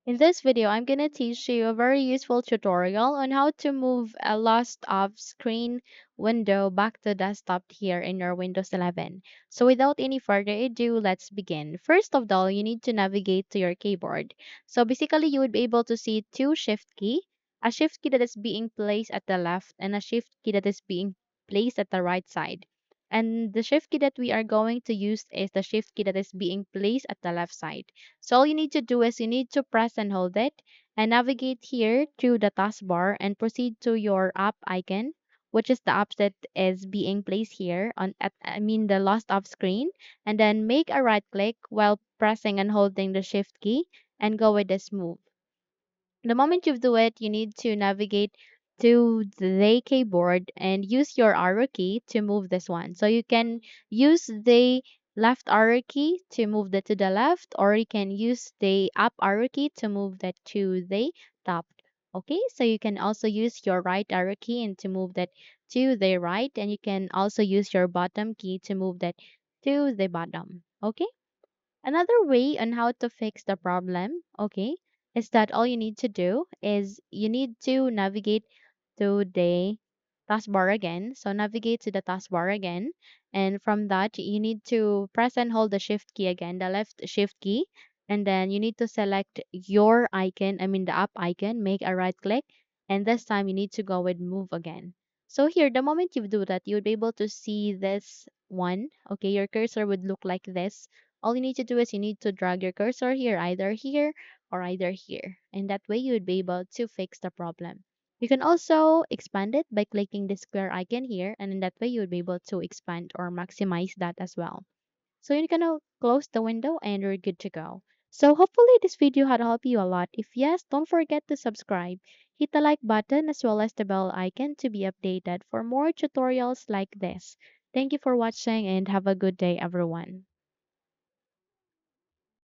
In this video, I'm going to teach you a very useful tutorial on how to move a lost off screen window back to desktop here in your Windows 11. So without any further ado, let's begin. First of all, you need to navigate to your keyboard. So basically, you would be able to see two shift key, a shift key that is being placed at the left and a shift key that is being placed at the right side. And the shift key that we are going to use is the shift key that is being placed at the left side. So all you need to do is you need to press and hold it and navigate here to the taskbar and proceed to your app icon, which is the app that is being placed here the lost off screen, and then make a right click while pressing and holding the shift key and go with this move. The moment you do it, you need to navigate to the keyboard and use your arrow key to move this one. So you can use the left arrow key to move that to the left, or you can use the up arrow key to move that to the top. Okay, so you can also use your right arrow key and to move that to the right, and you can also use your bottom key to move that to the bottom. Okay. Another way on how to fix the problem, okay, is that all you need to do is you need to navigate to the taskbar again. So navigate to the taskbar again. And from that, you need to press and hold the shift key again, the left shift key. And then you need to select your icon, the up icon, make a right click. And this time you need to go with move again. So here, the moment you do that, you would be able to see this one. Okay, your cursor would look like this. All you need to do is you need to drag your cursor here or either here. And that way you would be able to fix the problem. You can also expand it by clicking the square icon here, and in that way you would be able to expand or maximize that as well. So you can now close the window and you're good to go. So hopefully this video had helped you a lot. If yes, don't forget to subscribe. Hit the like button as well as the bell icon to be updated for more tutorials like this. Thank you for watching and have a good day everyone.